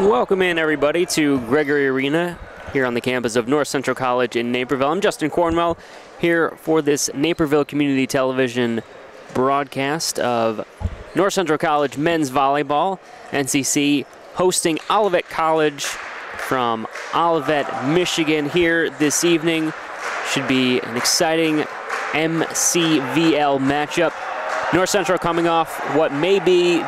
Welcome in, everybody, to Gregory Arena here on the campus of North Central College in Naperville. I'm Justin Cornwell here for this Naperville Community Television broadcast of North Central College men's volleyball. NCC hosting Olivet College from Olivet, Michigan here this evening. Should be an exciting MCVL matchup. North Central coming off what may be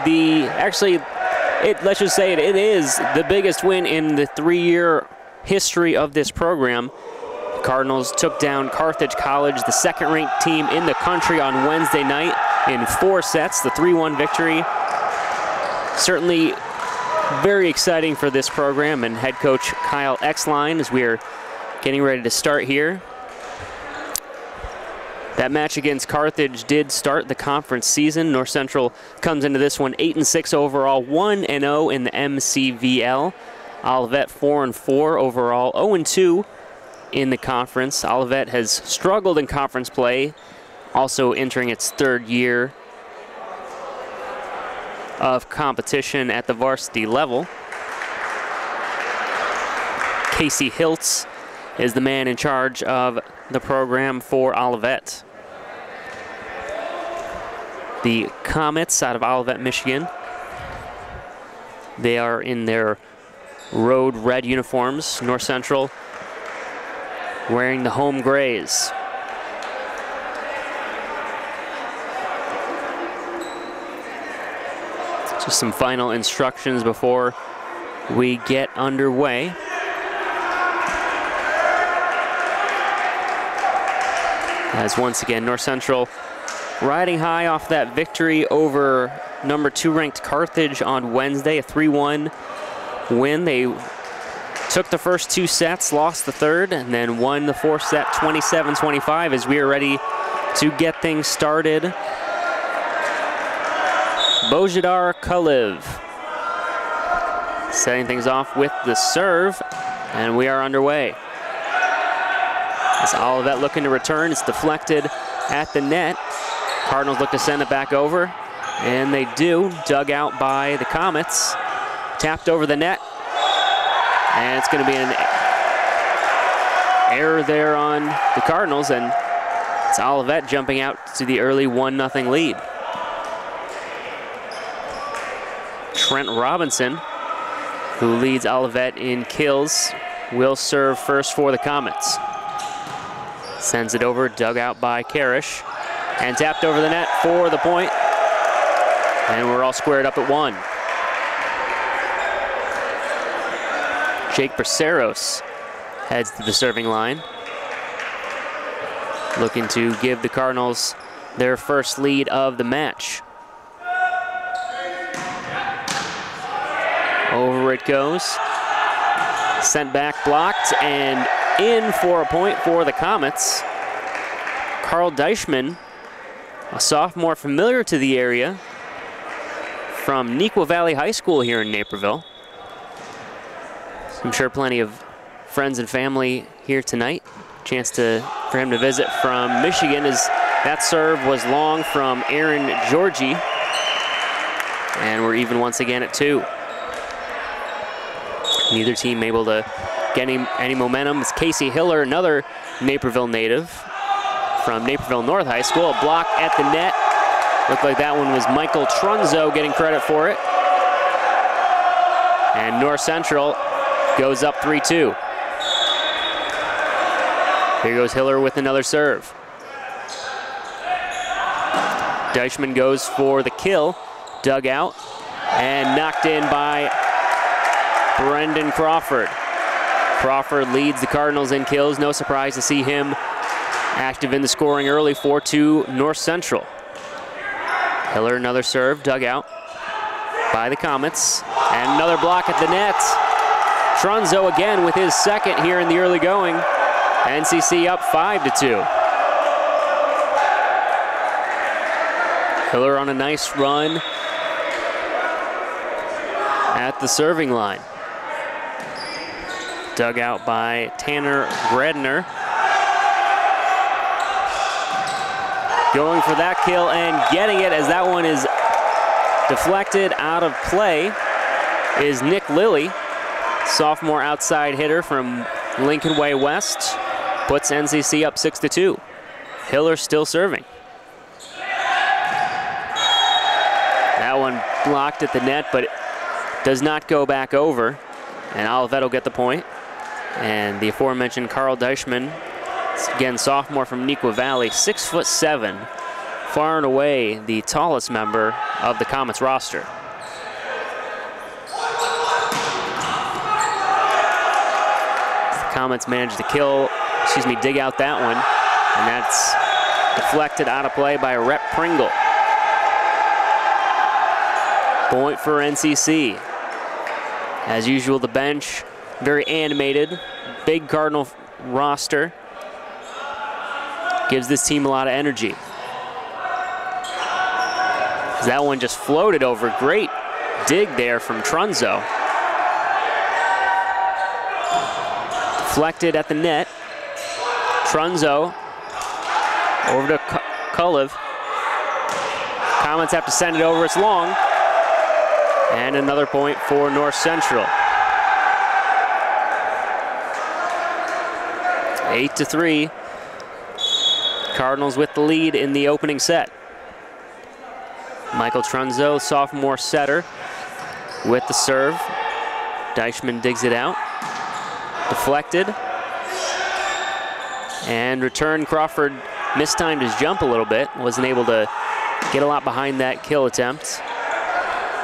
let's just say it is the biggest win in the 3-year history of this program. The Cardinals took down Carthage College, the second-ranked team in the country, on Wednesday night in 4 sets, the 3-1 victory. Certainly very exciting for this program and head coach Kyle Exline as we are getting ready to start here. That match against Carthage did start the conference season. North Central comes into this one 8-6 overall, 1-0 in the MCVL. Olivet 4-4 overall, 0-2 in the conference. Olivet has struggled in conference play, also entering its 3rd year of competition at the varsity level. Casey Hiltz is the man in charge of the program for Olivet. The Comets out of Olivet, Michigan. They are in their road red uniforms. North Central wearing the home grays. Just some final instructions before we get underway. As once again, North Central riding high off that victory over number 2 ranked Carthage on Wednesday, a 3-1 win. They took the first 2 sets, lost the 3rd, and then won the 4th set 27-25 as we are ready to get things started. Bojidar Kaliv setting things off with the serve, and we are underway. As Olivet looking to return, it's deflected at the net. Cardinals look to send it back over, and they do. Dug out by the Comets. Tapped over the net, and it's going to be an error there on the Cardinals, and it's Olivet jumping out to the early 1-0 lead. Trent Robinson, who leads Olivet in kills, will serve first for the Comets. Sends it over, dug out by Karish, and tapped over the net for the point. And we're all squared up at 1. Jake Braceros heads to the serving line, looking to give the Cardinals their first lead of the match. Over it goes. Sent back, blocked, and in for a point for the Comets. Carl Deichmann, a sophomore familiar to the area from Neuqua Valley High School here in Naperville. I'm sure plenty of friends and family here tonight. Chance for him to visit from Michigan, as that serve was long from Aaron Georgie. And we're even once again at 2. Neither team able to get any momentum. It's Casey Hiller, another Naperville native from Naperville North High School. A block at the net. Looked like that one was Michael Trunzo getting credit for it. And North Central goes up 3-2. Here goes Hiller with another serve. Deichmann goes for the kill, dug out, and knocked in by Brendan Crawford. Crawford leads the Cardinals in kills. No surprise to see him active in the scoring early. 4-2 North Central. Hiller, another serve, dug out by the Comets. And another block at the net. Trunzo again with his second here in the early going. NCC up 5-2. Hiller on a nice run at the serving line. Dug out by Tanner Gredner. Going for that kill and getting it as that one is deflected out of play is Nick Lilly, sophomore outside hitter from Lincoln Way West. Puts NCC up 6-2. Hiller still serving. That one blocked at the net, but it does not go back over. And Olivet will get the point. And the aforementioned Carl Deichmann, again, sophomore from Neuqua Valley, 6'7", far and away the tallest member of the Comets roster. The Comets managed to dig out that one, and that's deflected out of play by Rhett Pringle. Point for NCC. As usual, the bench, very animated, big Cardinal roster. Gives this team a lot of energy. That one just floated over. Great dig there from Trunzo. Deflected at the net. Trunzo over to Olivet. Comets have to send it over. It's long. And another point for North Central. 8-3. Cardinals with the lead in the opening set. Michael Trunzo, sophomore setter, with the serve. Deichmann digs it out. Deflected. And return. Crawford mistimed his jump a little bit. Wasn't able to get a lot behind that kill attempt.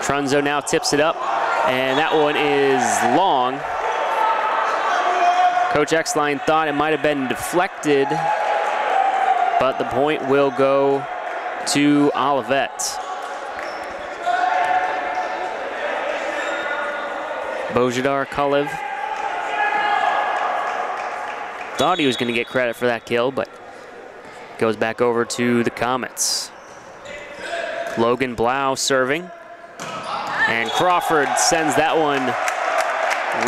Trunzo now tips it up, and that one is long. Coach Exline thought it might have been deflected, but the point will go to Olivet. Bojidar Kulev thought he was going to get credit for that kill, but goes back over to the Comets. Logan Blau serving. And Crawford sends that one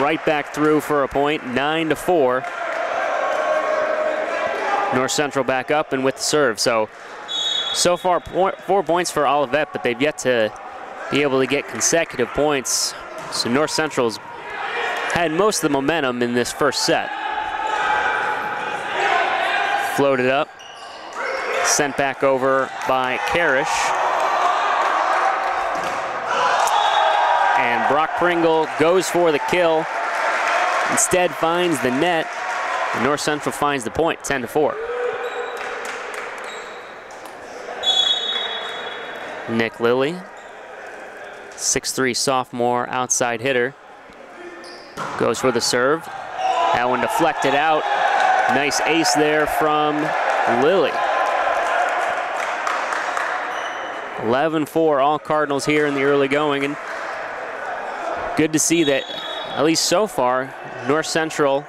right back through for a point, 9-4. North Central back up and with the serve. So far 4 points for Olivet, but they've yet to be able to get consecutive points. So North Central's had most of the momentum in this first set. Floated up, sent back over by Karish. And Brock Pringle goes for the kill. Instead finds the net. And North Central finds the point, 10-4. Nick Lilly, 6'3" sophomore outside hitter, goes for the serve. That one deflected out. Nice ace there from Lilly. 11-4, all Cardinals here in the early going. And good to see that, at least so far, North Central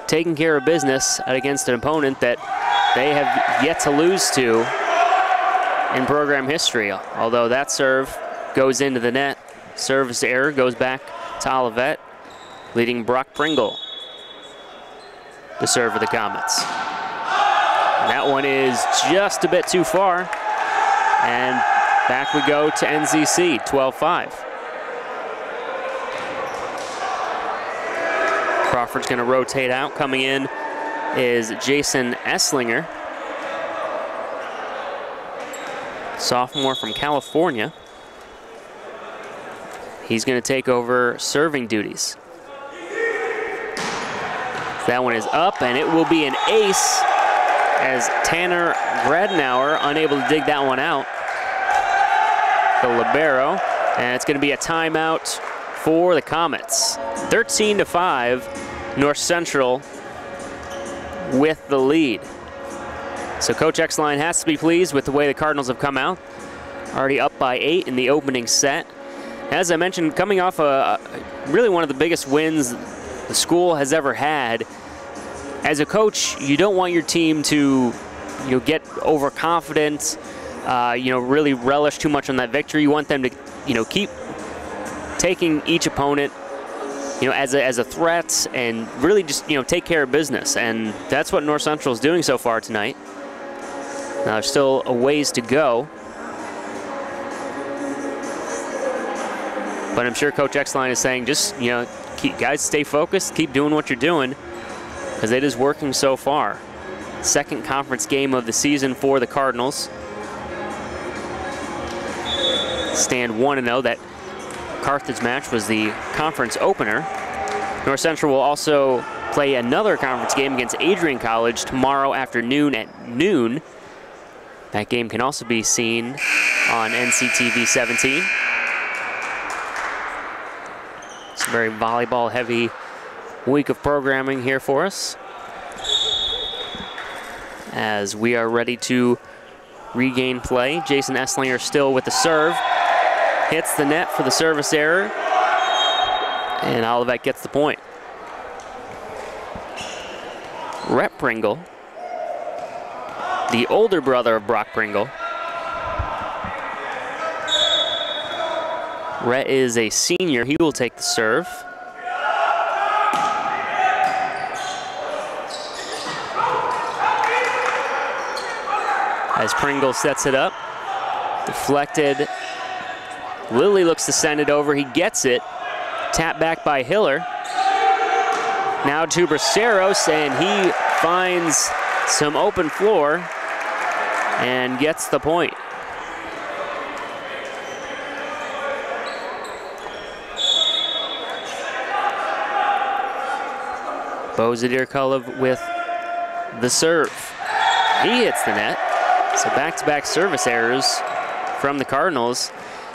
taking care of business against an opponent that they have yet to lose to in program history. Although that serve goes into the net. Service error goes back to Olivet, leading Brock Pringle to serve for the Comets. And that one is just a bit too far. And back we go to NCC, 12-5. Crawford's going to rotate out. Coming in is Jason Esslinger, sophomore from California. He's going to take over serving duties. That one is up, and it will be an ace as Tanner Gradenauer unable to dig that one out. The libero, and it's going to be a timeout for the Comets. 13-5, North Central with the lead. So Coach Exline has to be pleased with the way the Cardinals have come out. Already up by 8 in the opening set. As I mentioned, coming off really one of the biggest wins the school has ever had. As a coach, you don't want your team to, get overconfident, really relish too much on that victory. You want them to, keep taking each opponent, as a threat and really just, take care of business. And that's what North Central is doing so far tonight. Now there's still a ways to go. But I'm sure Coach Exline is saying, just, guys, stay focused, keep doing what you're doing, because it is working so far. Second conference game of the season for the Cardinals. Stand 1-0. That Carthage match was the conference opener. North Central will also play another conference game against Adrian College tomorrow afternoon at noon. That game can also be seen on NCTV 17. It's a very volleyball-heavy week of programming here for us, as we are ready to regain play. Jason Esslinger still with the serve. Hits the net for the service error, and Olivet gets the point. Rhett Pringle, the older brother of Brock Pringle. Rhett is a senior. He will take the serve. As Pringle sets it up, deflected. Lilly looks to send it over. He gets it. Tap back by Hiller. Now to Braceros, and he finds some open floor and gets the point. Bozadir Kulov with the serve. He hits the net. So back-to-back service errors from the Cardinals,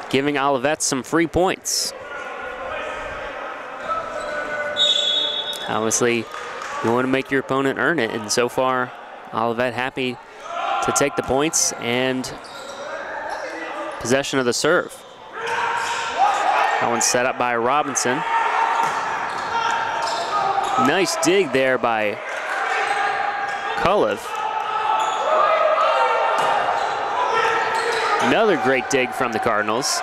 giving Olivet some free points. Obviously, you want to make your opponent earn it, and so far, Olivet happy to take the points and possession of the serve. That one's set up by Robinson. Nice dig there by Kulov. Another great dig from the Cardinals.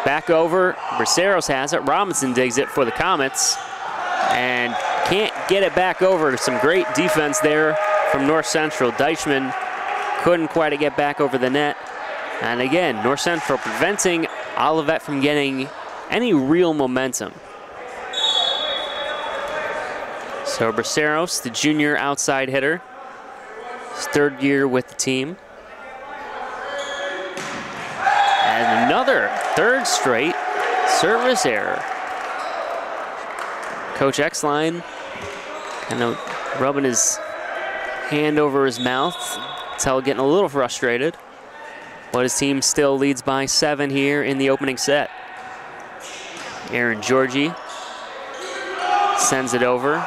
Back over, Braceros has it. Robinson digs it for the Comets and can't get it back over. Some great defense there from North Central. Deichmann couldn't quite get back over the net. And again, North Central preventing Olivet from getting any real momentum. So Braceros, the junior outside hitter, his third year with the team. And another third straight service error. Coach Exline kind of rubbing his hand over his mouth. Tell getting a little frustrated. But his team still leads by 7 here in the opening set. Aaron Georgie sends it over.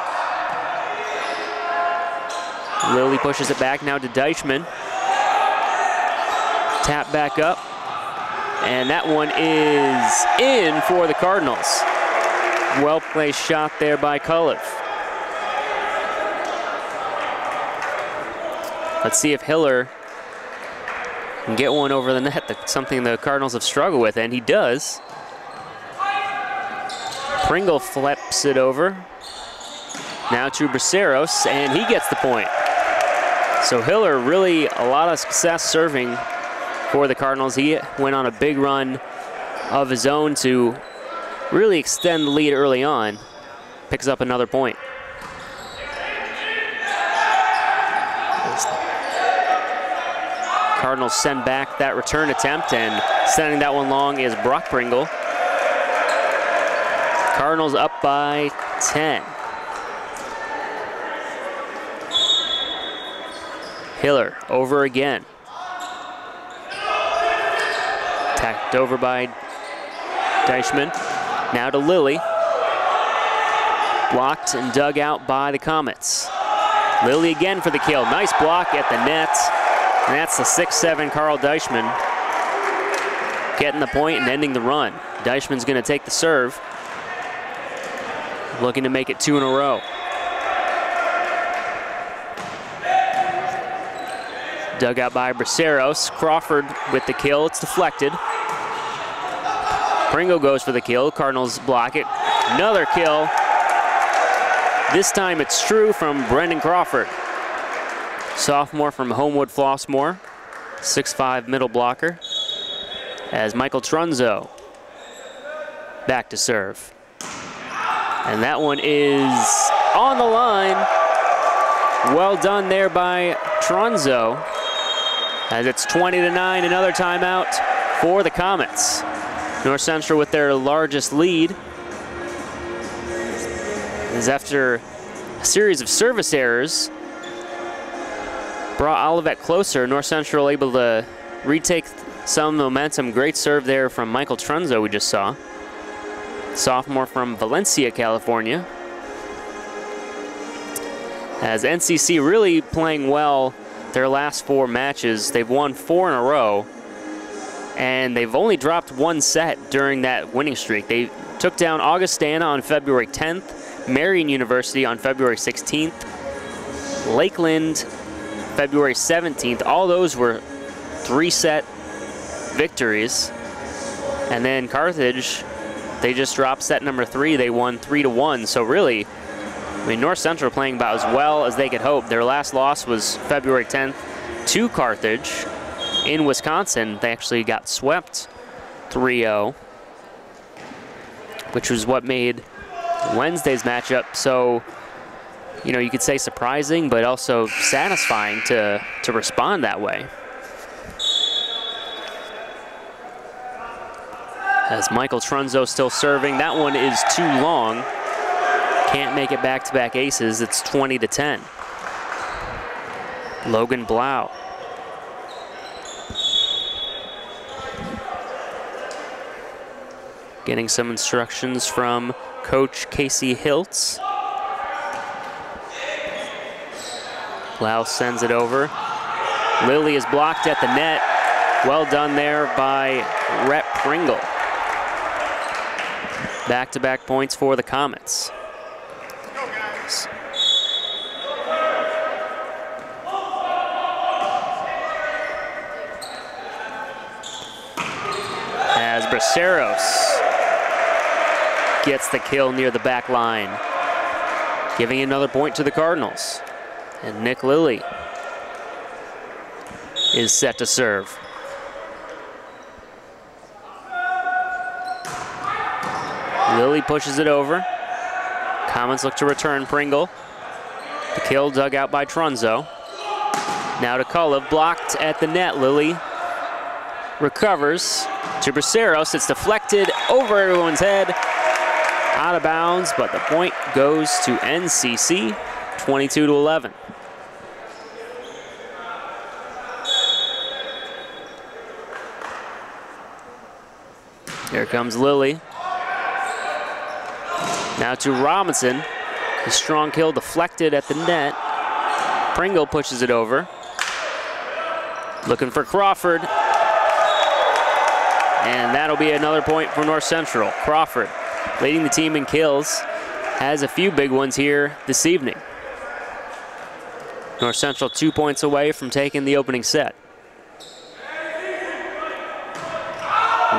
Lilly pushes it back now to Deichmann. Tap back up. And that one is in for the Cardinals. Well-placed shot there by Kulov. Let's see if Hiller can get one over the net. That's something the Cardinals have struggled with, and he does. Pringle flips it over. Now to Braceros, and he gets the point. So Hiller really a lot of success serving for the Cardinals. He went on a big run of his own to really extend the lead early on. Picks up another point. Cardinals send back that return attempt, and sending that one long is Brock Pringle. Cardinals up by 10. Hiller over again. Tacked over by Deichmann. Now to Lilly. Blocked and dug out by the Comets. Lilly again for the kill. Nice block at the net. And that's the 6'7" Carl Deichmann getting the point and ending the run. Deichmann's going to take the serve. Looking to make it 2 in a row. Dug out by Braceros. Crawford with the kill. It's deflected. Pringle goes for the kill. Cardinals block it. Another kill. This time it's true from Brendan Crawford. Sophomore from Homewood Flossmoor. 6'5" middle blocker. As Michael Trunzo back to serve. And that one is on the line. Well done there by Trunzo. As it's 20-9, another timeout for the Comets. North Central with their largest lead. As after a series of service errors brought Olivet closer, North Central able to retake some momentum. Great serve there from Michael Trunzo we just saw. Sophomore from Valencia, California. As NCC really playing well their last 4 matches. They've won 4 in a row, and they've only dropped 1 set during that winning streak. They took down Augustana on February 10th, Marian University on February 16th, Lakeland February 17th. All those were 3-set victories. And then Carthage, they just dropped set number 3. They won 3-1. So really, I mean, North Central playing about as well as they could hope. Their last loss was February 10th to Carthage in Wisconsin. They actually got swept 3-0, which was what made Wednesday's matchup so, you know, you could say surprising, but also satisfying to respond that way. As Michael Trunzo still serving. That one is too long. Can't make it back-to-back aces. It's 20-10. Logan Blau. Getting some instructions from Coach Casey Hiltz. Blau sends it over. Lilly is blocked at the net. Well done there by Rhett Pringle. Back-to-back points for the Comets. As Braceros gets the kill near the back line, giving another point to the Cardinals. And Nick Lilly is set to serve. Lilly pushes it over. Comets look to return Pringle. The kill dug out by Trunzo. Now to Kulev, blocked at the net. Lilly recovers to Braceros. It's deflected over everyone's head. Out of bounds, but the point goes to NCC, 22-11. Here comes Lilly. Now to Robinson. A strong kill deflected at the net. Pringle pushes it over. Looking for Crawford. And that'll be another point for North Central. Crawford, leading the team in kills, has a few big ones here this evening. North Central 2 points away from taking the opening set.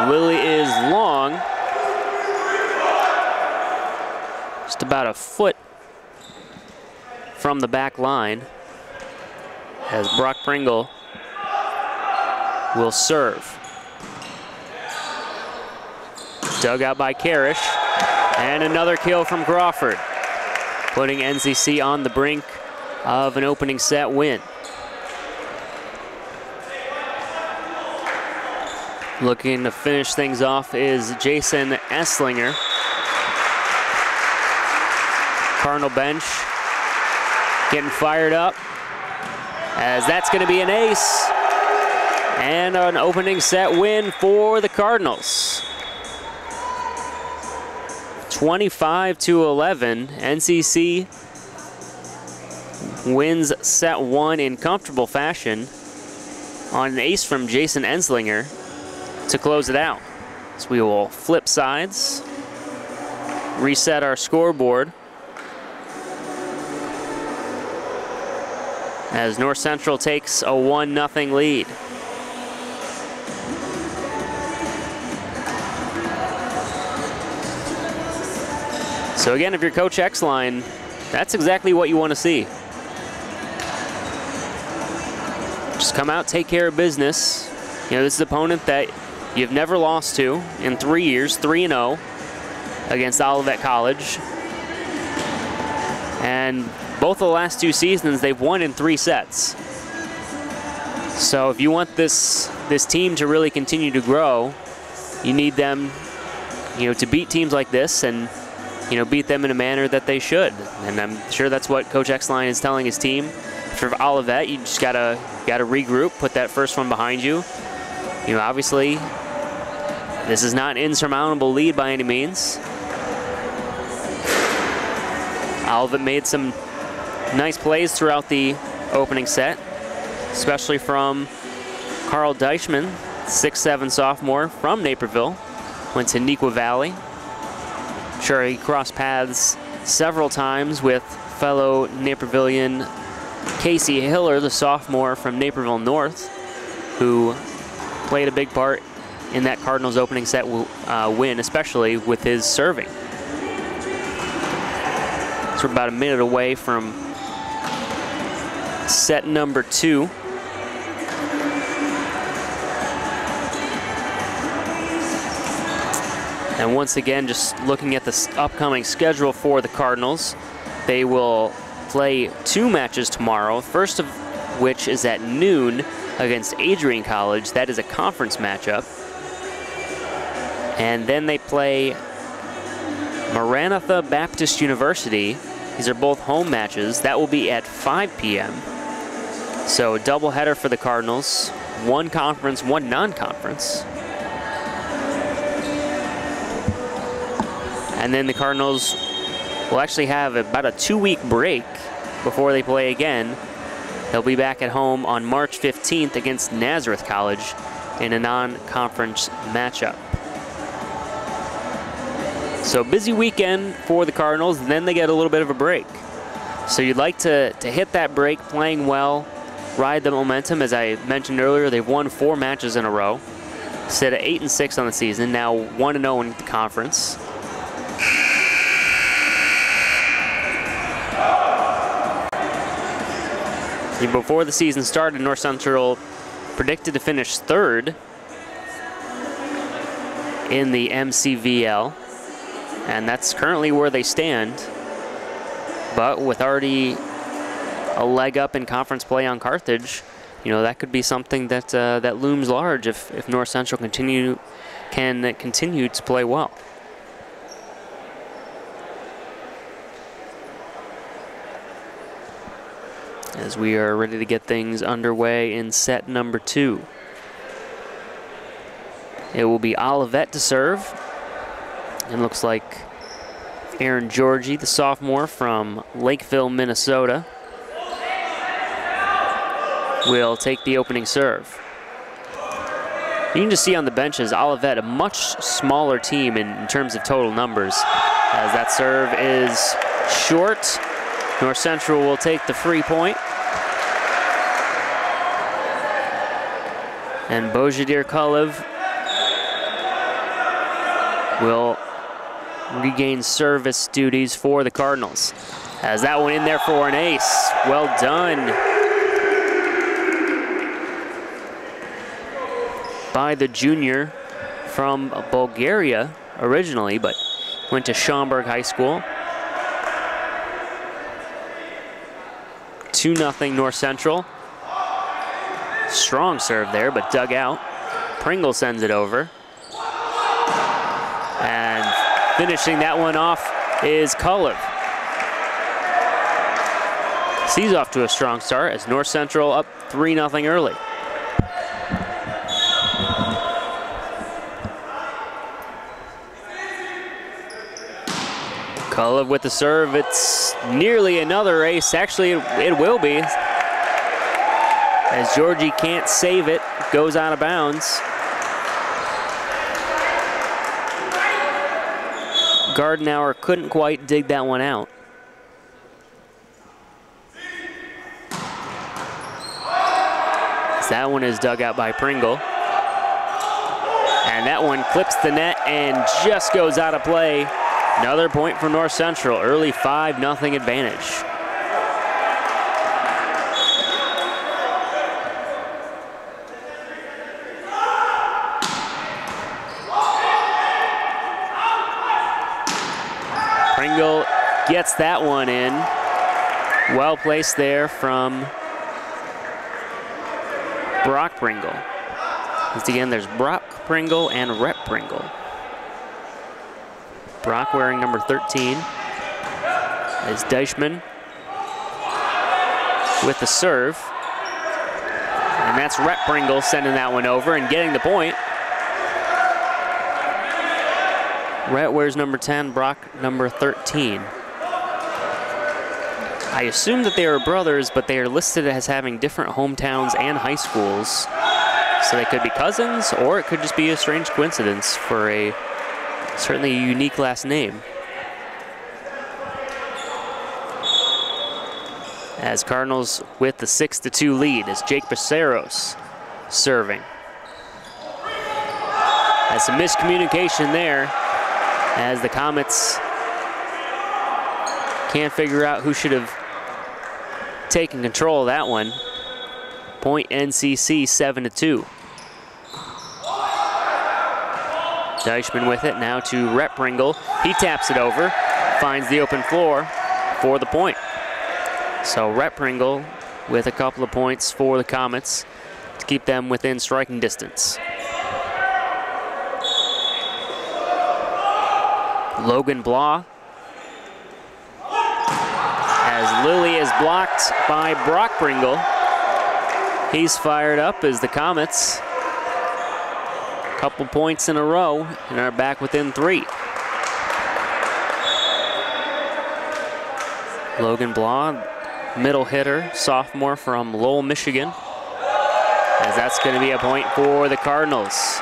Lilly is long. Just about a foot from the back line, as Brock Pringle will serve. Dug out by Karish, and another kill from Crawford, putting NCC on the brink of an opening set win. Looking to finish things off is Jason Esslinger. Cardinal bench getting fired up, as that's going to be an ace and an opening set win for the Cardinals. 25-11, NCC wins set 1 in comfortable fashion on an ace from Jason Enslinger to close it out. So we will flip sides, reset our scoreboard, as North Central takes a 1-0 lead. So again, if you're Coach Exline, that's exactly what you want to see. Just come out, take care of business. You know, this is an opponent that you've never lost to in 3 years, 3-0 against Olivet College. And both of the last 2 seasons, they've won in 3 sets. So if you want this team to really continue to grow, you need them, you know, to beat teams like this and, you know, beat them in a manner that they should. And I'm sure that's what Coach Exline is telling his team. For Olivet, you just gotta regroup, put that first one behind you. You know, obviously, this is not an insurmountable lead by any means. Olivet made some nice plays throughout the opening set, especially from Carl Deichmann, 6'7" sophomore from Naperville, went to Neuqua Valley. Sure, he crossed paths several times with fellow Napervillian Casey Hiller, the sophomore from Naperville North, who played a big part in that Cardinals opening set win, especially with his serving. So we're about a minute away from set number 2. And once again, just looking at the upcoming schedule for the Cardinals, they will play 2 matches tomorrow, first of which is at noon against Adrian College. That is a conference matchup. And then they play Maranatha Baptist University. These are both home matches. That will be at 5 p.m. So a doubleheader for the Cardinals, 1 conference, 1 non-conference. And then the Cardinals will actually have about a 2-week break before they play again. They'll be back at home on March 15th against Nazareth College in a non-conference matchup. So busy weekend for the Cardinals, and then they get a little bit of a break. So you'd like to hit that break playing well, ride the momentum. As I mentioned earlier, they've won 4 matches in a row. Sit at 8-6 on the season, now 1-0 in the conference. Before the season started, North Central predicted to finish 3rd in the MCVL, and that's currently where they stand. But with already a leg up in conference play on Carthage, you know, that could be something that that looms large if North Central can continue to play well. As we are ready to get things underway in set number 2. It will be Olivet to serve. And looks like Aaron Georgie, the sophomore from Lakeville, Minnesota, will take the opening serve. You can just see on the benches, Olivet, a much smaller team in terms of total numbers. As that serve is short, North Central will take the free point. And Bojadir Kulev will regain service duties for the Cardinals. As that one in there for an ace. Well done by the junior from Bulgaria originally, but went to Schaumburg High School. 2-0 North Central. Strong serve there, but dug out. Pringle sends it over. And finishing that one off is Kulev. Sees off to a strong start as North Central up 3-0 early. Olivet with the serve. It's nearly another ace. Actually, it will be, as Georgie can't save it. Goes out of bounds. Gardenauer couldn't quite dig that one out. That one is dug out by Pringle. And that one clips the net and just goes out of play. Another point for North Central. Early 5-0 advantage. Pringle gets that one in. Well placed there from Brock Pringle. Once again, there's Brock Pringle and Rhett Pringle. Brock wearing number 13 is Deichmann with the serve. And that's Rhett Pringle sending that one over and getting the point. Rhett wears number 10, Brock number 13. I assume that they are brothers, but they are listed as having different hometowns and high schools. So they could be cousins, or it could just be a strange coincidence for a certainly a unique last name. As Cardinals with the 6-2 lead as Jake Braceros serving. Has some miscommunication there as the Comets can't figure out who should have taken control of that one. Point NCC 7-2. Deichmann with it now to Rhett Pringle. He taps it over, finds the open floor for the point. So Rhett Pringle with a couple of points for the Comets to keep them within striking distance. Logan Blah, as Lilly is blocked by Brock Pringle. He's fired up as the Comets couple points in a row and are back within 3. Logan Blah, middle hitter, sophomore from Lowell, Michigan, as that's going to be a point for the Cardinals.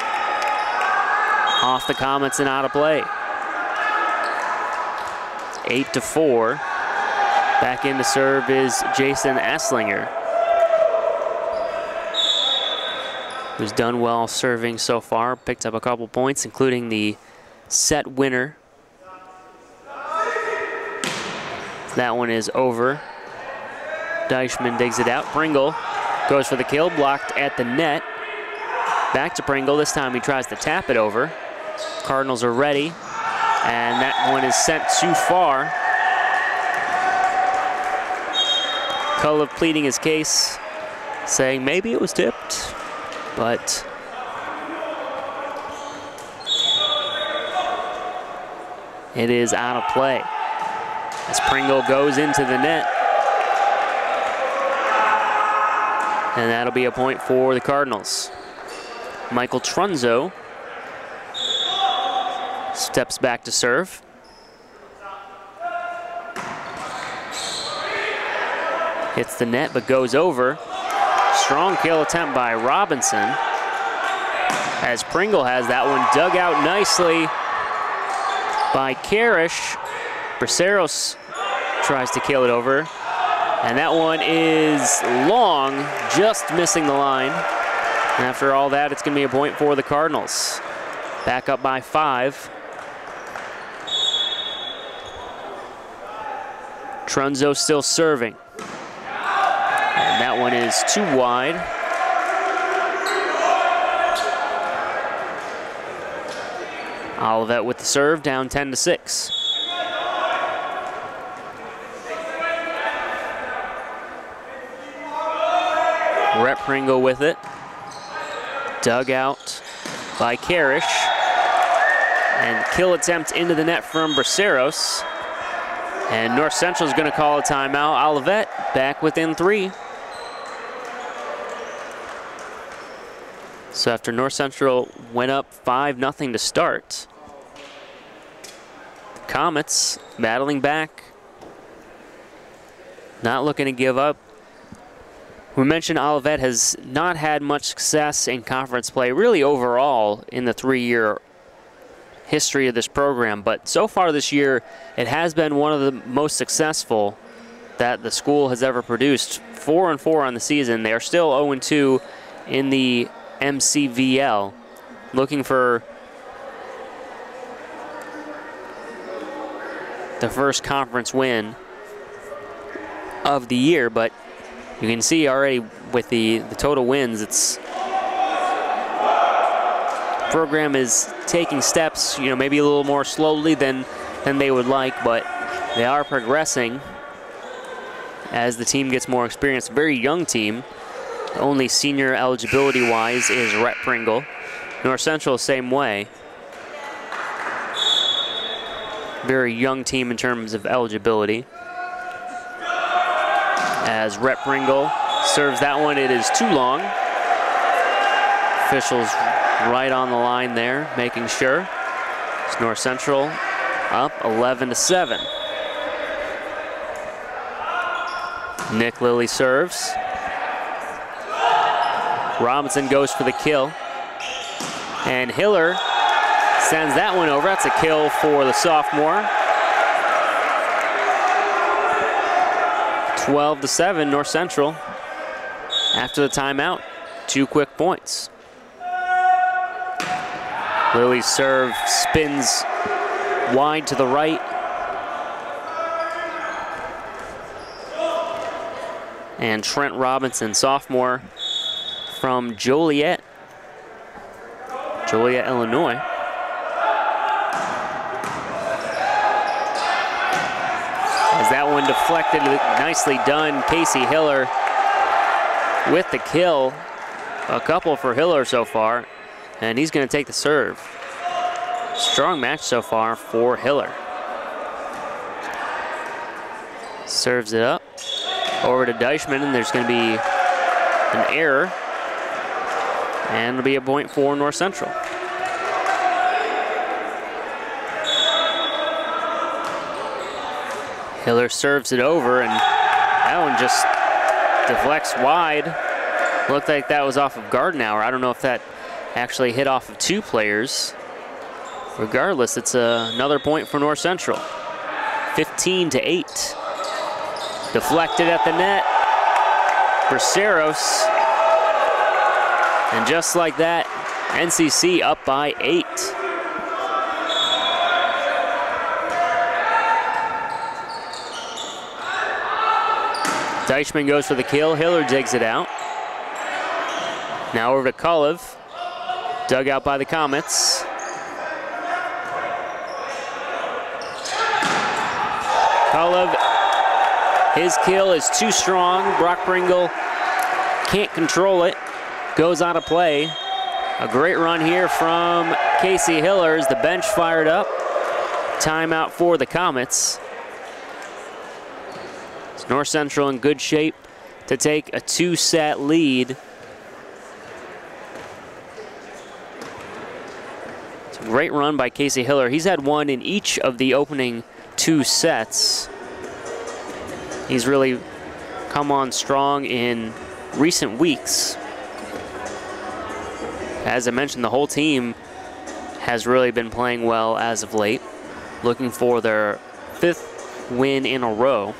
Off the Comets and out of play. 8-4. Back in to serve is Jason Esslinger, who's done well serving so far, picked up a couple points, including the set winner. That one is over. Deichmann digs it out. Pringle goes for the kill, blocked at the net. Back to Pringle. This time he tries to tap it over. Cardinals are ready, and that one is sent too far. Olivet pleading his case, saying maybe it was tipped, but it is out of play as Pringle goes into the net. And that'll be a point for the Cardinals. Michael Trunzo steps back to serve. Hits the net but goes over. Strong kill attempt by Robinson, as Pringle has that one dug out nicely by Karish. Braceros tries to kill it over, and that one is long, just missing the line. And after all that, it's going to be a point for the Cardinals. Back up by 5. Trunzo still serving. And that one is too wide. Olivet with the serve, down 10-6. Rhett Pringle with it. Dug out by Karish. And kill attempt into the net from Braceros. And North Central is going to call a timeout. Olivet back within 3. So after North Central went up 5-0 to start, the Comets battling back, not looking to give up. We mentioned Olivet has not had much success in conference play, really overall in the 3-year history of this program, but so far this year it has been one of the most successful that the school has ever produced. 4-4 on the season. They are still 0-2 in the MCVL, looking for the first conference win of the year, but you can see already with the total wins, it's program is taking steps, you know, maybe a little more slowly than they would like, but they are progressing as the team gets more experience. Very young team. Only senior eligibility-wise is Rhett Pringle. North Central, same way. Very young team in terms of eligibility. As Rhett Pringle serves that one, it is too long. Officials right on the line there, making sure. It's North Central up 11-7. Nick Lilly serves. Robinson goes for the kill. And Hiller sends that one over. That's a kill for the sophomore. 12-7, North Central. After the timeout, 2 quick points. Lilly's serve spins wide to the right. And Trent Robinson, sophomore from Joliet, Illinois. As that one deflected, nicely done. Casey Hiller with the kill. A couple for Hiller so far, and he's going to take the serve. Strong match so far for Hiller. Serves it up over to Deichmann, and there's going to be an error, and it'll be a point for North Central. Hiller serves it over, and that one just deflects wide. Looked like that was off of Gardenauer. I don't know if that actually hit off of 2 players. Regardless, it's another point for North Central. 15-8. Deflected at the net. Braceros. And just like that, NCC up by 8. Deichmann goes for the kill. Hiller digs it out. Now over to Olivet. Dug out by the Comets. Olivet, his kill is too strong. Brock Pringle can't control it. Goes out of play. A great run here from Casey Hiller as the bench fired up. Timeout for the Comets. It's North Central in good shape to take a 2-set lead. It's a great run by Casey Hiller. He's had one in each of the opening 2 sets. He's really come on strong in recent weeks. As I mentioned, the whole team has really been playing well as of late, looking for their 5th win in a row.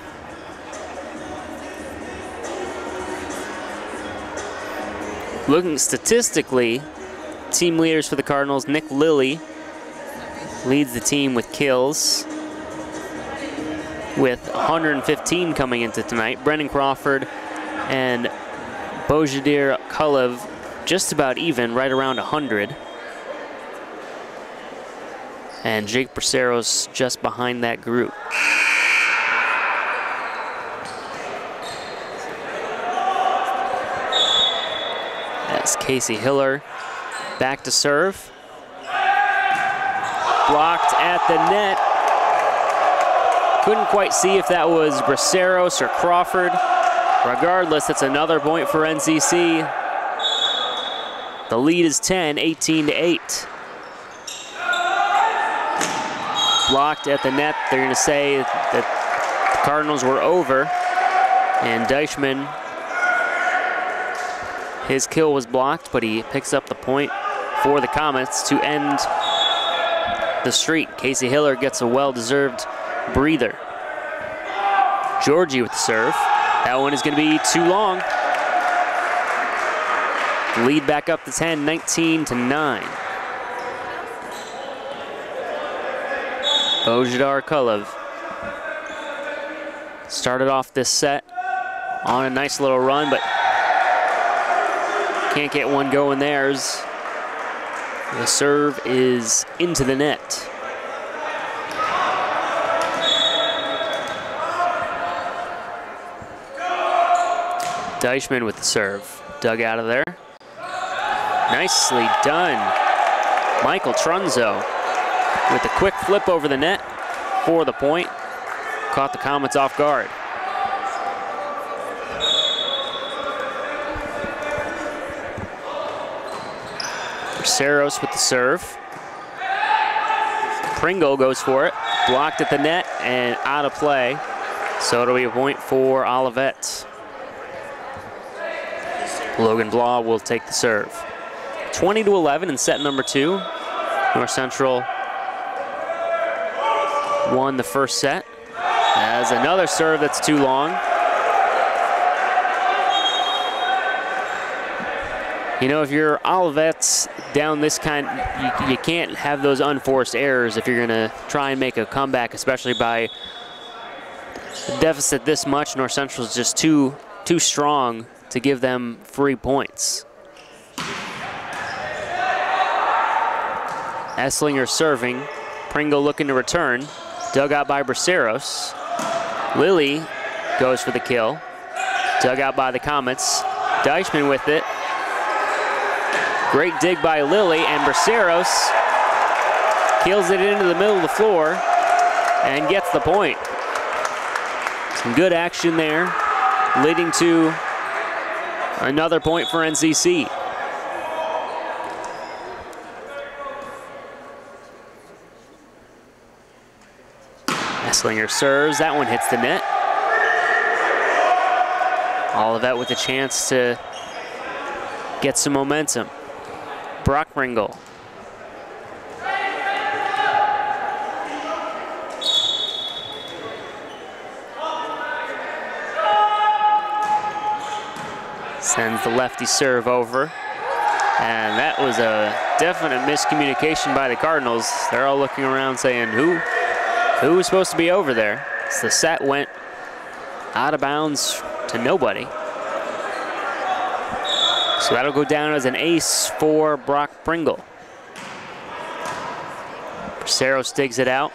Looking statistically, team leaders for the Cardinals, Nick Lilly leads the team with kills, with 115 coming into tonight. Brendan Crawford and Bojadir Kulev just about even, right around 100. And Jake Braceros just behind that group. As Casey Hiller back to serve. Blocked at the net. Couldn't quite see if that was Braceros or Crawford. Regardless, it's another point for NCC. The lead is 10, 18-8. Blocked at the net. They're going to say that the Cardinals were over. And Deichmann, his kill was blocked, but he picks up the point for the Comets to end the streak. Casey Hiller gets a well-deserved breather. Georgie with the serve. That one is going to be too long. Lead back up to 10, 19-9. Bojdar Kulev started off this set on a nice little run, but can't get one going there. The serve is into the net. Deichmann with the serve. Dug out of there. Nicely done. Michael Trunzo with a quick flip over the net for the point. Caught the Comets off guard. Braceros with the serve. Pringle goes for it. Blocked at the net and out of play. So it'll be a point for Olivet. Logan Blah will take the serve. 20-11 in set number 2. North Central won the first set. As another serve that's too long. You know, if you're Olivet's down this kind, you can't have those unforced errors if you're going to try and make a comeback, especially by a deficit this much. North Central is just too strong to give them free points. Esslinger serving. Pringle looking to return. Dug out by Braceros. Lilly goes for the kill. Dug out by the Comets. Deichmann with it. Great dig by Lilly, and Braceros kills it into the middle of the floor and gets the point. Some good action there, leading to another point for NCC. Esslinger serves, that one hits the net. Olivet with a chance to get some momentum. Brock Pringle. Sends the lefty serve over. And that was a definite miscommunication by the Cardinals. They're all looking around saying, who was supposed to be over there? So the set went out of bounds to nobody. So that'll go down as an ace for Brock Pringle. Braceros digs it out.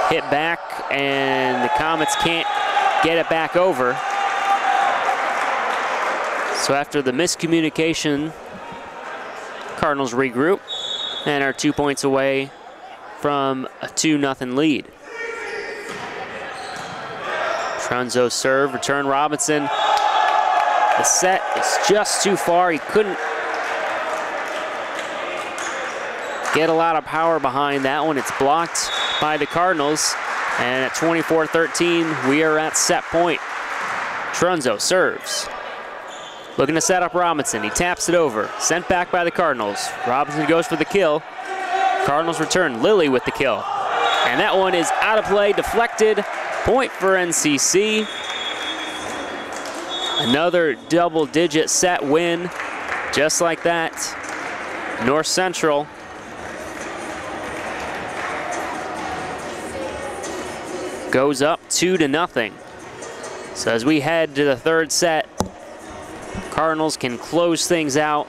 Hit back, and the Comets can't get it back over. So after the miscommunication, Cardinals regroup and are 2 points away from a 2-0 lead. Trunzo serve, return Robinson. The set is just too far. He couldn't get a lot of power behind that one. It's blocked by the Cardinals. And at 24-13, we are at set point. Trunzo serves. Looking to set up Robinson. He taps it over. Sent back by the Cardinals. Robinson goes for the kill. Cardinals return. Lilly with the kill. And that one is out of play, deflected. Point for NCC. Another double-digit set win, just like that. North Central goes up 2-0. So as we head to the third set, Cardinals can close things out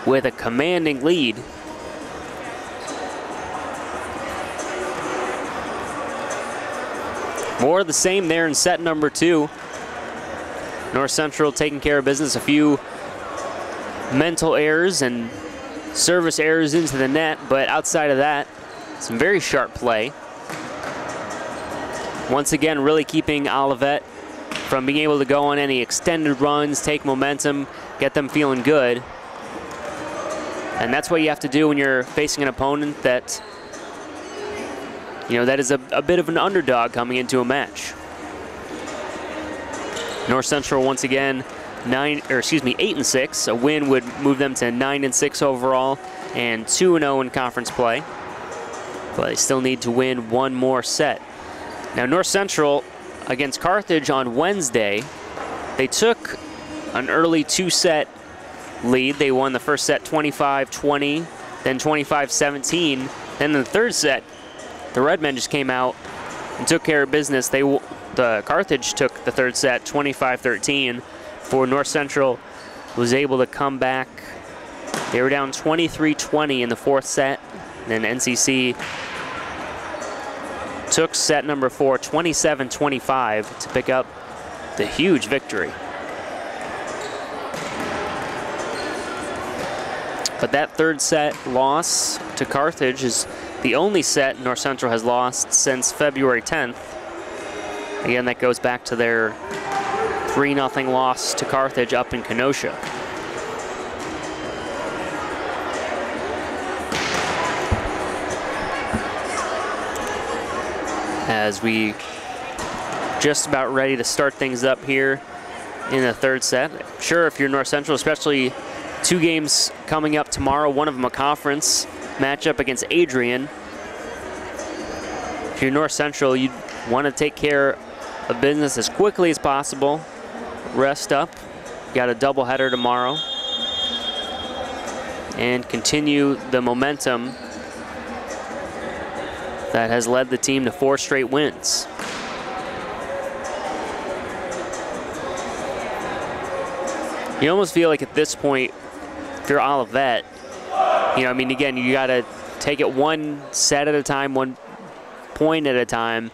with a commanding lead. More of the same there in set number 2. North Central taking care of business. A few mental errors and service errors into the net, but outside of that, some very sharp play. once again really keeping Olivet from being able to go on any extended runs, take momentum, get them feeling good. And that's what you have to do when you're facing an opponent that, that is a bit of an underdog coming into a match. North Central once again 8-6. A win would move them to 9-6 overall and 2-0 in conference play. But they still need to win one more set. Now North Central against Carthage on Wednesday, they took an early 2-set lead. They won the first set 25-20, then 25-17. Then in the third set, the Redmen just came out and took care of business. The Carthage took the third set 25-13. For North Central was able to come back. They were down 23-20 in the fourth set. Then NCC took set number 4, 27-25, to pick up the huge victory. But that third set loss to Carthage is the only set North Central has lost since February 10th. Again, that goes back to their 3-0 loss to Carthage up in Kenosha. As we just about ready to start things up here in the third set. Sure, if you're North Central, especially 2 games coming up tomorrow, one of them a conference matchup against Adrian. If you're North Central, you want to take care of business as quickly as possible. Rest up. Got a doubleheader tomorrow. And continue the momentum that has led the team to 4 straight wins. You almost feel like at this point, if you're Olivet, again, you got to take it one set at a time, 1 point at a time.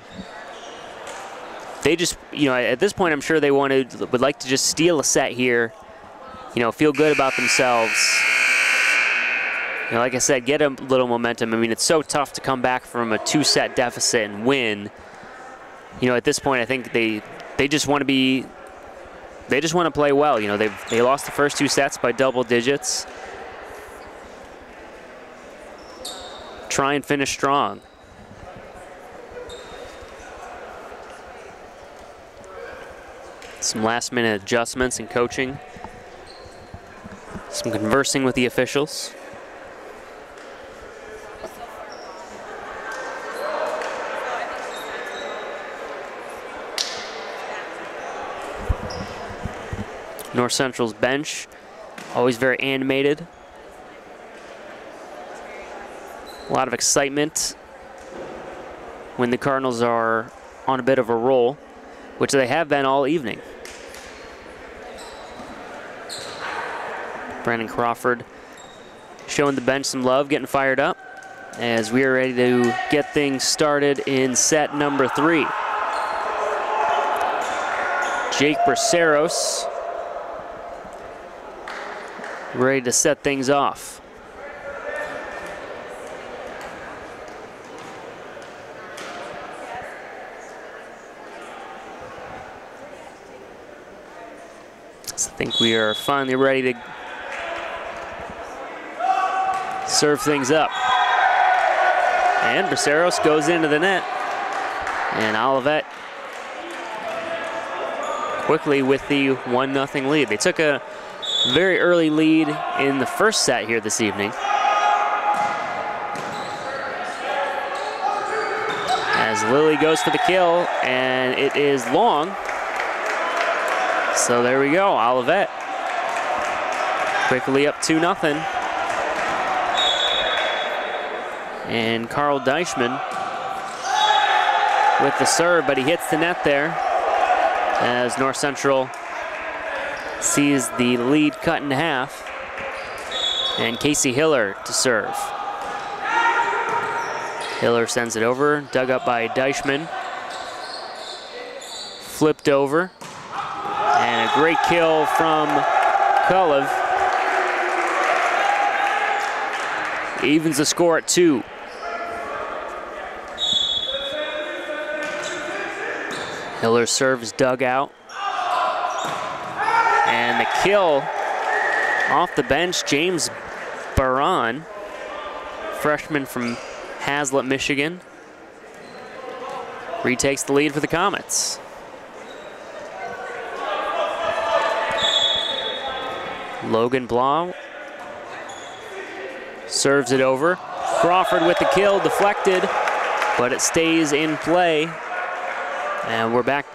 They just, at this point, I'm sure they would like to just steal a set here, feel good about themselves. Like I said, get a little momentum. It's so tough to come back from a 2-set deficit and win. At this point, I think they just want to play well. They lost the first 2 sets by double digits. Try and finish strong. Some last-minute adjustments and coaching. Some conversing with the officials. North Central's bench, always very animated. A lot of excitement when the Cardinals are on a bit of a roll, which they have been all evening. Brandon Crawford showing the bench some love, getting fired up as we are ready to get things started in set number 3. Jake Braceros ready to set things off. I think we are finally ready to serve things up. And Braceros goes into the net. And Olivet quickly with the 1-0 lead. They took a very early lead in the first set here this evening. As Lilly goes for the kill, and it is long. So there we go, Olivet quickly up 2-0. And Carl Deichmann with the serve, but he hits the net there as North Central sees the lead cut in half. And Casey Hiller to serve. Hiller sends it over, dug up by Deichmann. Flipped over. And a great kill from Olivet. Evens the score at 2. Miller serves dug out. And the kill off the bench, James Baran, freshman from Hazlet, Michigan, retakes the lead for the Comets. Logan Blau serves it over. Crawford with the kill, deflected, but it stays in play. And we're back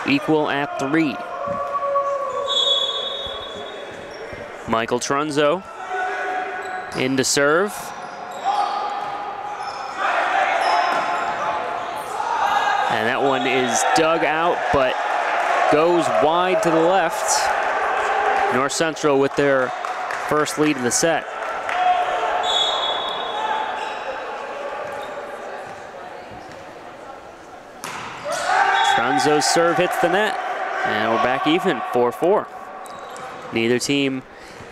equal at 3. Michael Trunzo in to serve. And that one is dug out, but goes wide to the left. North Central with their first lead of the set. Trunzo's serve hits the net, and we're back even, 4-4. Neither team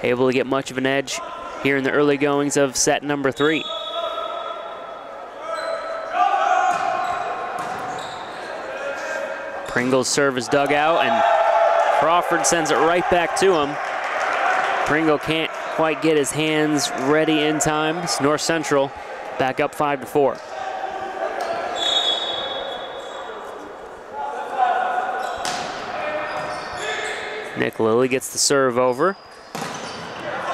able to get much of an edge here in the early goings of set number 3. Pringle's serve is dug out, and Crawford sends it right back to him. Pringle can't quite get his hands ready in time. It's North Central back up 5-4. Nick Lilly gets the serve over.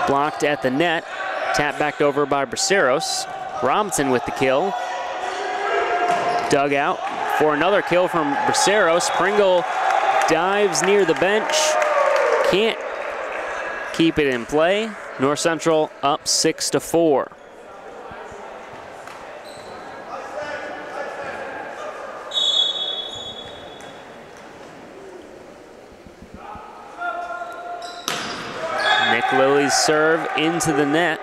Blocked at the net. Tap backed over by Braceros. Robinson with the kill. Dug out for another kill from Braceros. Pringle dives near the bench. Can't keep it in play. North Central up 6-4. Nick Lilly's serve into the net.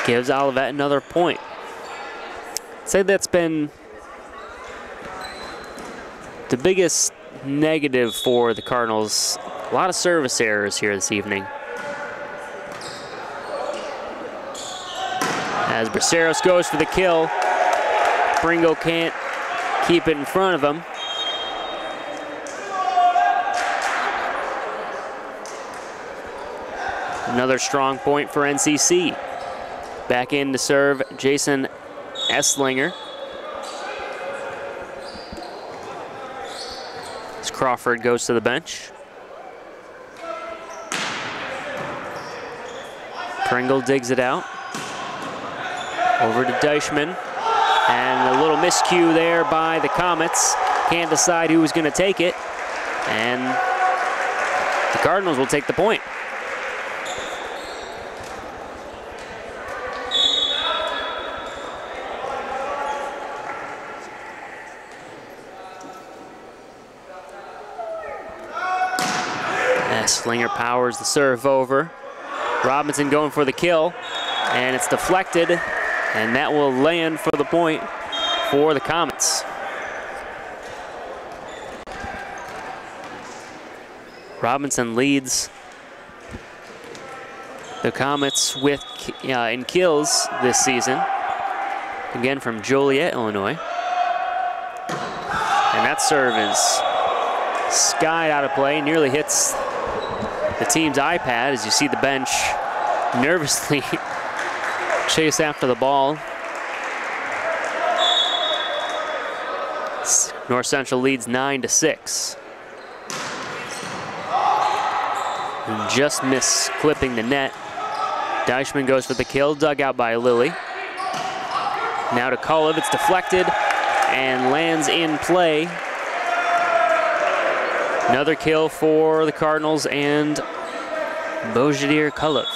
Gives Olivet another point. I'd say that's been the biggest negative for the Cardinals. A lot of service errors here this evening. As Braceros goes for the kill, Pringle can't keep it in front of him. Another strong point for NCC. Back in to serve Jason Esslinger. As Crawford goes to the bench. Pringle digs it out. Over to Deichmann. And a little miscue there by the Comets. Can't decide who was going to take it. And the Cardinals will take the point. Slinger powers the serve over. Robinson going for the kill, and it's deflected, and that will land for the point for the Comets. Robinson leads the Comets with in kills this season, again from Joliet, Illinois. And that serve is skied out of play, nearly hits the team's iPad as you see the bench nervously chase after the ball. North Central leads 9-6. And just miss clipping the net. Deichmann goes for the kill, dug out by Lilly. Now to Olivet, it's deflected and lands in play. Another kill for the Cardinals and Bojadir Kulov.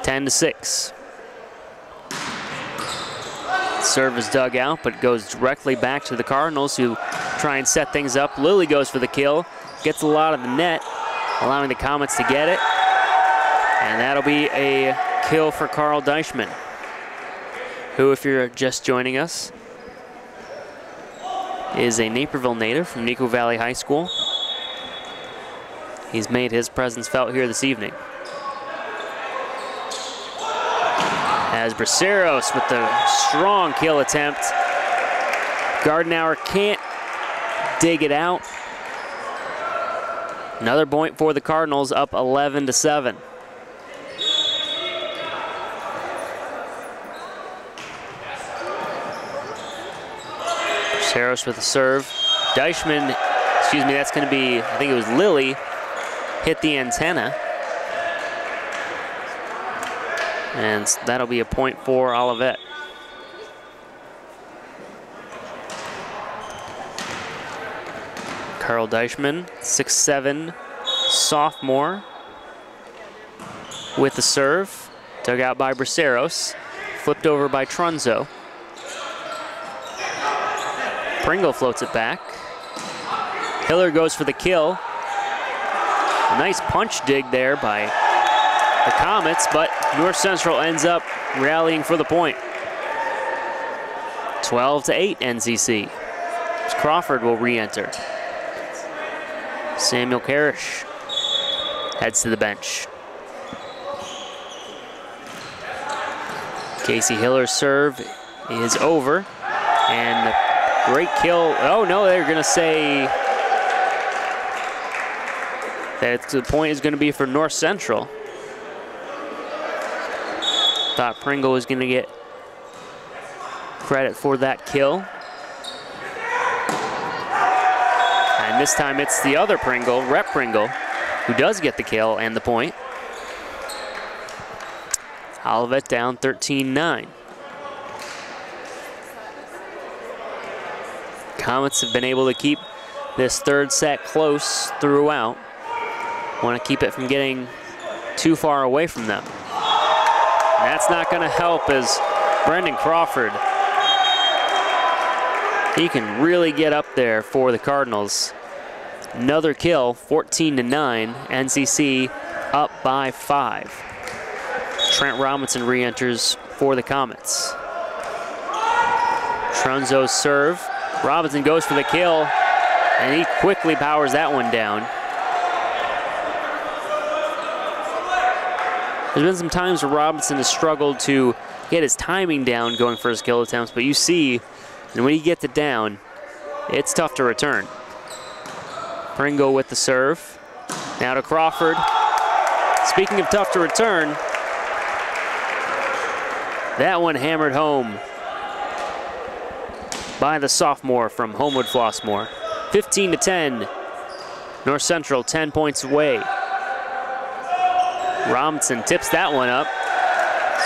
10-6. Serve is dug out, but goes directly back to the Cardinals, who try and set things up. Lilly goes for the kill, gets a lot of the net, allowing the Comets to get it. And that'll be a kill for Carl Deichmann, who, if you're just joining us, is a Naperville native from Nico Valley High School. He's made his presence felt here this evening. As as Braceros with the strong kill attempt. Gardenauer can't dig it out. Another point for the Cardinals, up 11-7. Braceros with the serve. Deichmann, excuse me, that's going to be, I think it was Lilly, hit the antenna. And that'll be a point for Olivet. Carl Deichmann, 6'7", sophomore, with the serve. Dug out by Braceros, flipped over by Trunzo. Pringle floats it back. Hiller goes for the kill. A nice punch dig there by the Comets, but North Central ends up rallying for the point. 12-8 NCC. Crawford will re-enter. Samuel Karish heads to the bench. Casey Hiller's serve is over, and great kill. Oh no, they're gonna say that the point is gonna be for North Central. Thought Pringle was gonna get credit for that kill. And this time it's the other Pringle, Rep Pringle, who does get the kill and the point. Olivet down 13-9. Comets have been able to keep this third set close throughout. Want to keep it from getting too far away from them. And that's not going to help as Brendan Crawford, he can really get up there for the Cardinals. Another kill, 14-9, NCC up by 5. Trent Robinson re-enters for the Comets. Trunzo's serve. Robinson goes for the kill, and he quickly powers that one down. There's been some times where Robinson has struggled to get his timing down going for his kill attempts, but you see, and when he gets it down, it's tough to return. Pringle with the serve. Now to Crawford. Speaking of tough to return, that one hammered home by the sophomore from Homewood Flossmoor. 15-10. North Central 10 points away. Robinson tips that one up.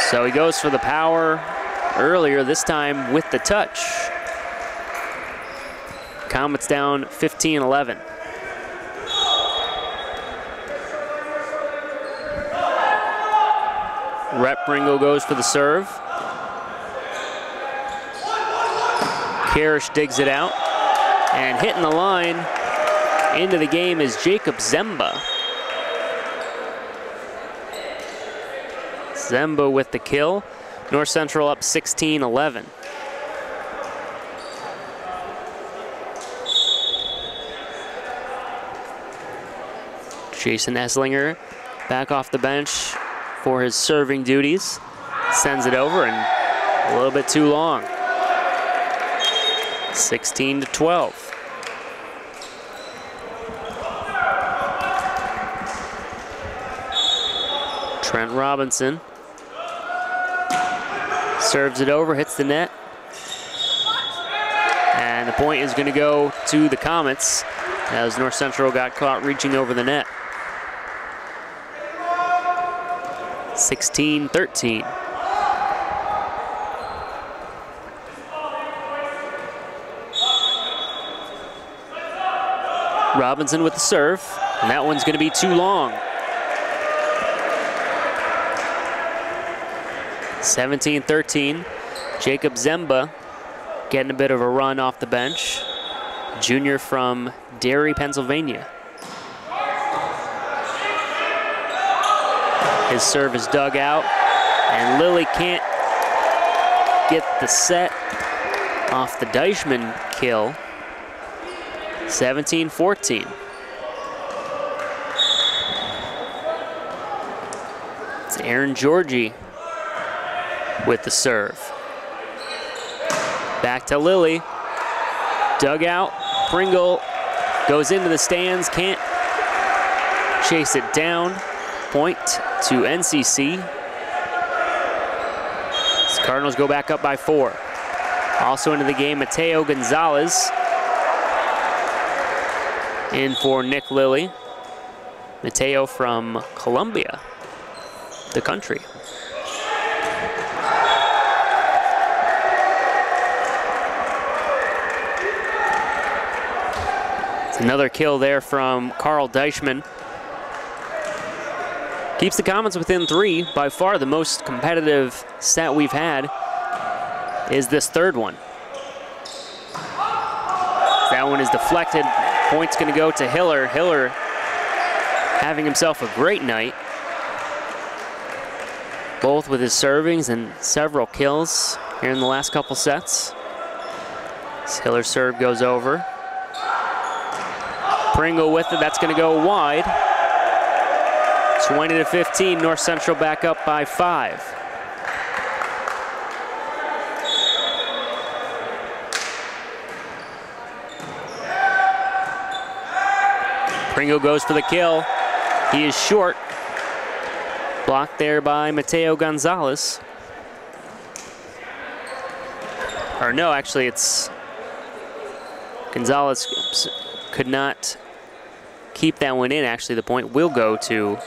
So he goes for the power earlier, this time with the touch. Comets down 15-11. Rep Pringle goes for the serve. Karish digs it out. And hitting the line into the game is Jacob Zemba. Zemba with the kill. North Central up 16-11. Jason Esslinger back off the bench for his serving duties. Sends it over and a little bit too long. 16-12. Trent Robinson serves it over, hits the net. And the point is going to go to the Comets as North Central got caught reaching over the net. 16-13. Robinson with the serve, and that one's going to be too long. 17-13. Jacob Zemba getting a bit of a run off the bench. Junior from Derry, Pennsylvania. His serve is dug out, and Lilly can't get the set off the Deichmann kill. 17-14. It's Aaron Georgie with the serve. Back to Lilly. Dug out. Pringle goes into the stands, can't chase it down. Point to NCC. The Cardinals go back up by 4. Also into the game, Mateo Gonzalez in for Nick Lilly. Mateo from Colombia, the country. It's another kill there from Carl Deichmann. Keeps the Comets within 3. By far the most competitive set we've had is this third one. That one is deflected. Point's gonna go to Hiller. Hiller having himself a great night, both with his servings and several kills here in the last couple sets. This Hiller serve goes over. Pringle with it, that's gonna go wide. 20-15, North Central back up by 5. Pringle goes for the kill. He is short. Blocked there by Mateo Gonzalez. Or no, actually it's Gonzalez could not keep that one in. Actually, the point will go to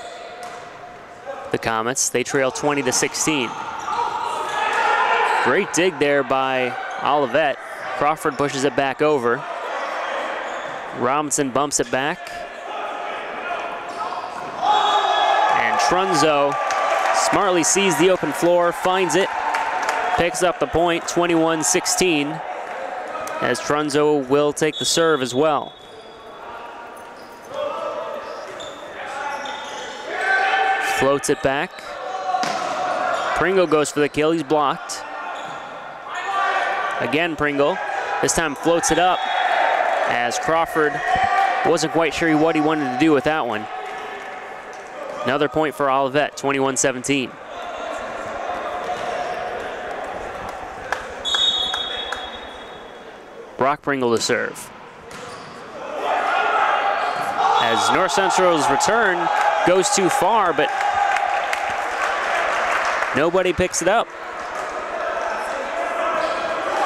the Comets. They trail 20-16. Great dig there by Olivet. Crawford pushes it back over. Robinson bumps it back. And Trunzo smartly sees the open floor, finds it, picks up the point, 21-16, as Trunzo will take the serve as well. Floats it back. Pringle goes for the kill, he's blocked. Again Pringle, this time floats it up as Crawford wasn't quite sure what he wanted to do with that one. Another point for Olivet, 21-17. Brock Pringle to serve. As North Central's return goes too far, but nobody picks it up.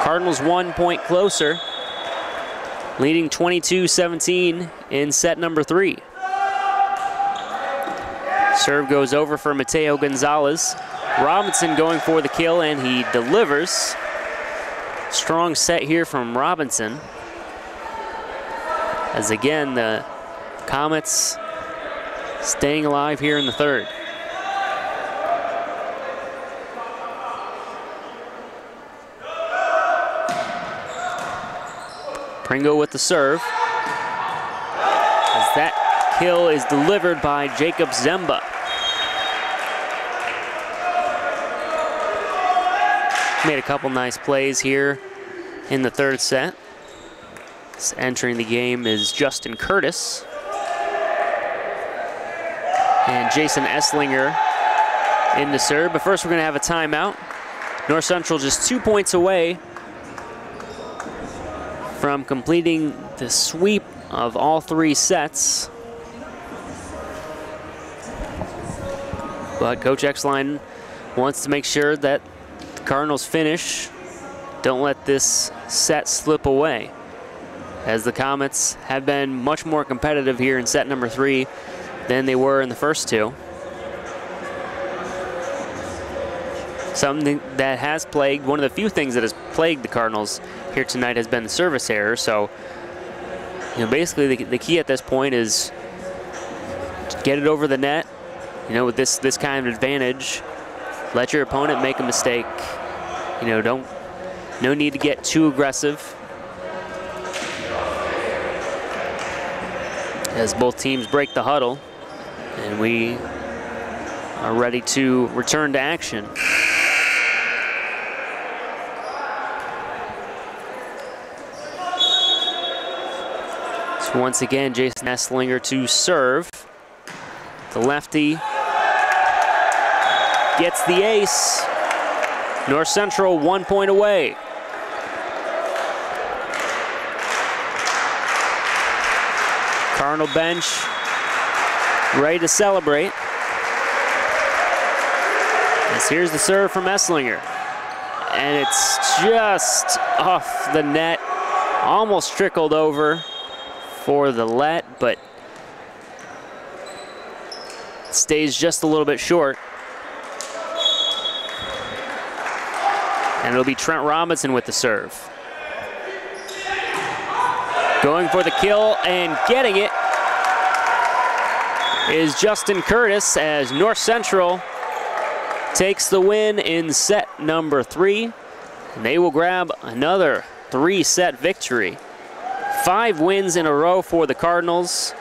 Cardinals 1 point closer, leading 22-17 in set number 3. Serve goes over for Mateo Gonzalez. Robinson going for the kill, and he delivers. Strong set here from Robinson. As again, the Comets staying alive here in the third. Pringle with the serve. As that kill is delivered by Jacob Zemba. Made a couple nice plays here in the third set. Entering the game is Justin Curtis. And Jason Esslinger in the serve. But first we're going to have a timeout. North Central just 2 points away from completing the sweep of all 3 sets. But Coach Exline wants to make sure that the Cardinals finish. Don't let this set slip away, as the Comets have been much more competitive here in set number 3 than they were in the first 2. Something that has plagued, one of the few things that has plagued the Cardinals here tonight has been the service error. So, you know, basically the key at this point is to get it over the net. You know, with this kind of advantage, let your opponent make a mistake. You know, no need to get too aggressive, as both teams break the huddle, and we are ready to return to action. So once again, Jason Esslinger to serve. The lefty gets the ace. North Central 1 point away. Cardinal bench ready to celebrate. As here's the serve from Esslinger. And it's just off the net. Almost trickled over for the let, but stays just a little bit short. And it'll be Trent Robinson with the serve. Going for the kill and getting it is Justin Curtis as North Central takes the win in set number 3. And they will grab another 3-set victory. 5 wins in a row for the Cardinals.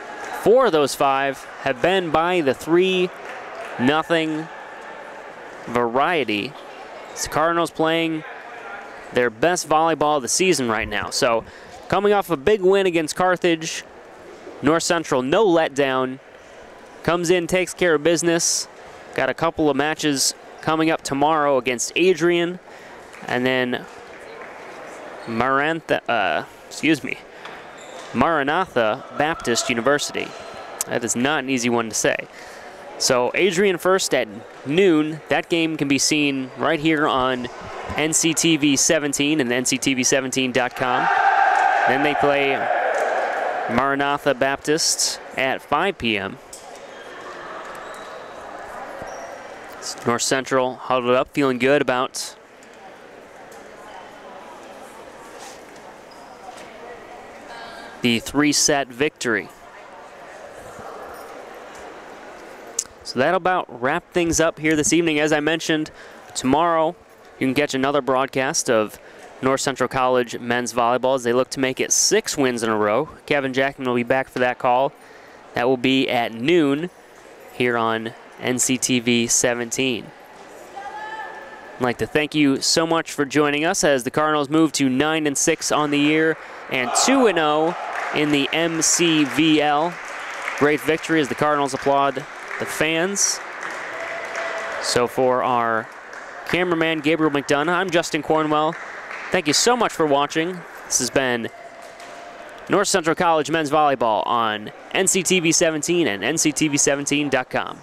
4 of those 5 have been by the 3-0 variety. The Cardinals playing their best volleyball of the season right now. So coming off a big win against Carthage, North Central, no letdown. Comes in, takes care of business. Got a couple of matches coming up tomorrow against Adrian, and then Maranatha Baptist University. That is not an easy one to say. So Adrian first at noon. That game can be seen right here on NCTV 17 and nctv17.com. Then they play Maranatha Baptist at 5 p.m. North Central huddled up, feeling good about the 3-set victory. So that'll about wrap things up here this evening. As I mentioned, tomorrow you can catch another broadcast of North Central College men's volleyball as they look to make it 6 wins in a row. Kevin Jackman will be back for that call. That will be at noon here on NCTV 17. I'd like to thank you so much for joining us as the Cardinals move to 9-6 on the year and 2-0 in the MCVL. Great victory as the Cardinals applaud the fans. So for our cameraman Gabriel McDonough, I'm Justin Cornwell. Thank you so much for watching. This has been North Central College men's volleyball on NCTV 17 and nctv17.com.